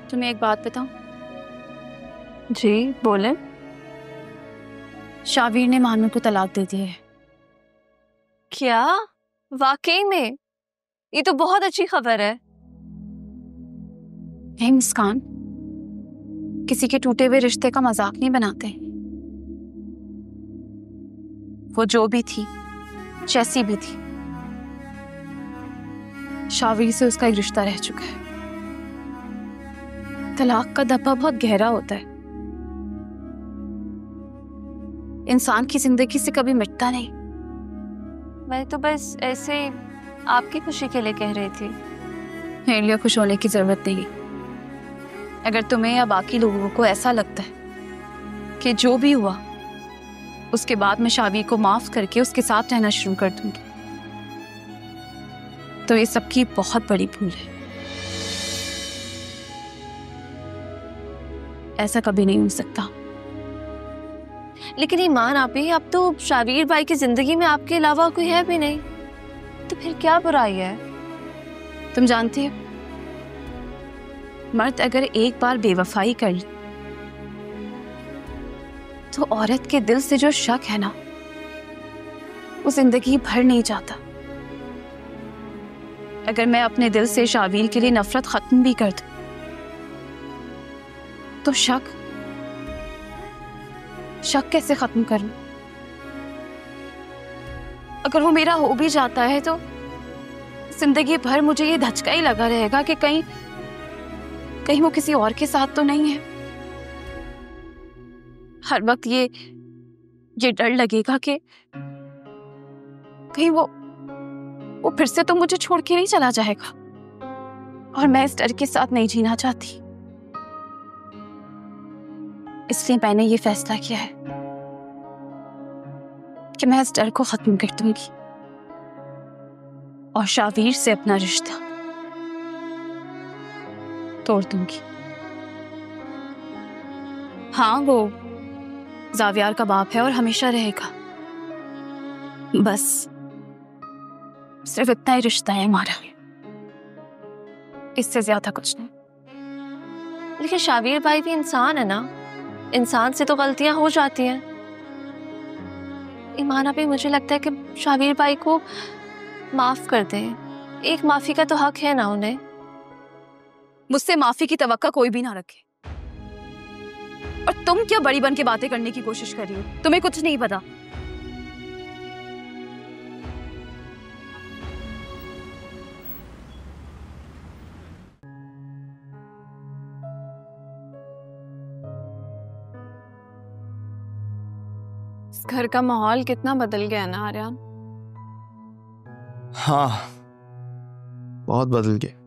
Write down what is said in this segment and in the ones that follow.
तुम्हें एक बात बताऊं? जी बोले। शावीर ने मानू को तलाक दे दी है। क्या? वाकई में? ये तो बहुत अच्छी खबर है। नहीं मुस्कान, किसी के टूटे हुए रिश्ते का मजाक नहीं बनाते। वो जो भी थी, जैसी भी थी, शावीर से उसका एक रिश्ता रह चुका है। तलाक का धब्बा बहुत गहरा होता है, इंसान की जिंदगी से कभी मिटता नहीं। मैं तो बस ऐसे ही आपकी खुशी के लिए कह रही थी। मेरे लिए खुश होने की जरूरत नहीं। अगर तुम्हें या बाकी लोगों को ऐसा लगता है कि जो भी हुआ उसके बाद मैं शावीर को माफ करके उसके साथ रहना शुरू कर दूंगी, तो ये सबकी बहुत बड़ी भूल है। ऐसा कभी नहीं हो सकता। लेकिन ईमान आपी, अब तो शावीर भाई की जिंदगी में आपके अलावा कोई है भी नहीं, तो फिर क्या बुराई है? तुम जानती हो, मर्द अगर एक बार बेवफाई कर ले तो औरत के दिल से जो शक है ना, वो जिंदगी भर नहीं जाता। अगर मैं अपने दिल से शावीर के लिए नफरत खत्म भी कर दूं, तो शक कैसे खत्म करूं? अगर वो मेरा हो भी जाता है तो जिंदगी भर मुझे ये धचका ही लगा रहेगा कि कहीं वो किसी और के साथ तो नहीं है। हर वक्त ये डर लगेगा कि कहीं वो फिर से तो मुझे छोड़ के नहीं चला जाएगा, और मैं इस डर के साथ नहीं जीना चाहती। इसलिए मैंने ये फैसला किया है कि मैं इस डर को खत्म कर दूंगी और शावीर से अपना रिश्ता तोड़ दूंगी। हाँ, वो जावियार का बाप है और हमेशा रहेगा। बस सिर्फ इतना ही रिश्ता है हमारा, इससे ज्यादा कुछ नहीं। लेकिन शावीर भाई भी इंसान है ना, इंसान से तो गलतियां हो जाती हैं। ईमान आपी, मुझे लगता है कि शावीर भाई को माफ कर दें। एक माफी का तो हक है ना उन्हें। मुझसे माफी की तवक्का कोई भी ना रखे। और तुम क्या बड़ी बन के बातें करने की कोशिश कर रही हो? तुम्हें कुछ नहीं पता। इस घर का माहौल कितना बदल गया ना आर्यन। हाँ, बहुत बदल गया।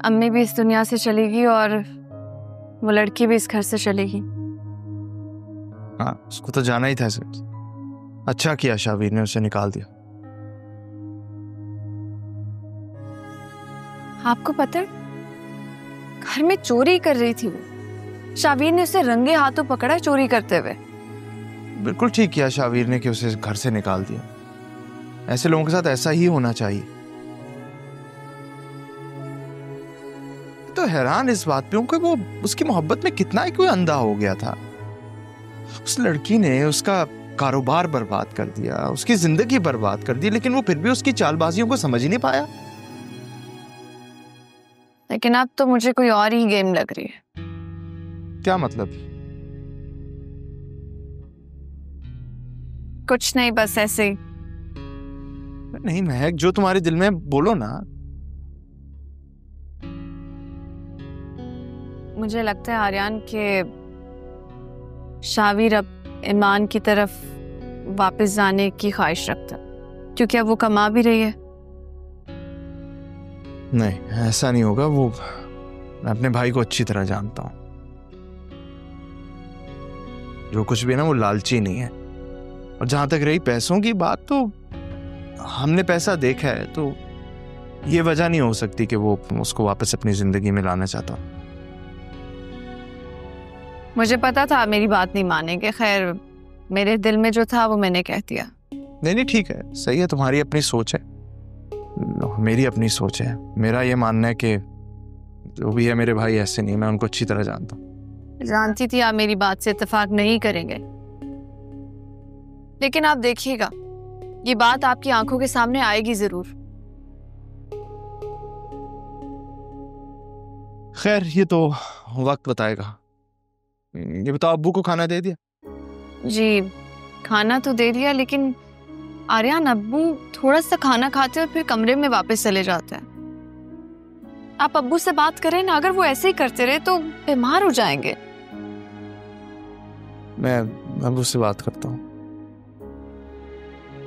अम्मी भी इस दुनिया से चलेगी और वो लड़की भी इस घर से चलेगी। हाँ, उसको तो जाना ही था सर। अच्छा किया शावीर ने उसे निकाल दिया। आपको पता है, घर में चोरी कर रही थी वो। शावीर ने उसे रंगे हाथों पकड़ा चोरी करते हुए। बिल्कुल ठीक किया शावीर ने कि उसे घर से निकाल दिया। ऐसे लोगों के साथ ऐसा ही होना चाहिए। तो हैरान इस बात पे हूं कि वो उसकी मोहब्बत में कितना ही कोई अंधा हो गया था। उस लड़की ने उसका कारोबार बर्बाद कर दिया, उसकी जिंदगी बर्बाद कर दी, लेकिन वो फिर भी उसकी चालबाजियों को समझ ही नहीं पाया। लेकिन अब तो मुझे कोई और ही गेम लग रही है। क्या मतलब? कुछ नहीं, बस ऐसे ही। नहीं महक, जो तुम्हारे दिल में बोलो ना। मुझे लगता है आर्यन के शावीर अब ईमान की तरफ वापस जाने की ख्वाहिश रखता, क्योंकि अब वो कमा भी रही है। नहीं, ऐसा नहीं होगा। वो मैं अपने भाई को अच्छी तरह जानता हूं। जो कुछ भी है ना, वो लालची नहीं है। और जहां तक रही पैसों की बात, तो हमने पैसा देखा है, तो ये वजह नहीं हो सकती कि वो उसको वापस अपनी जिंदगी में लाना चाहता। मुझे पता था मेरी बात नहीं मानेंगे। खैर, मेरे दिल में जो था वो मैंने कह दिया। नहीं, ठीक है, सही है। तुम्हारी अपनी सोच है, मेरी अपनी सोच है। मेरा ये मानना है कि जो भी है मेरे भाई ऐसे नहीं, मैं उनको अच्छी तरह जानता हूँ। जानती थी आप मेरी बात से इत्तेफाक नहीं करेंगे, लेकिन आप देखिएगा ये बात आपकी आंखों के सामने आएगी जरूर। खैर ये तो वक्त बताएगा। ये बताओ, अब्बू को खाना दे दिया? जी खाना तो दे दिया, लेकिन आर्यन अब्बू थोड़ा सा खाना खाते और फिर कमरे में वापस चले जाते हैं। आप अब्बू से बात करें ना, अगर वो ऐसे ही करते रहे तो बीमार हो जाएंगे। मैं अब्बू से बात करता हूँ।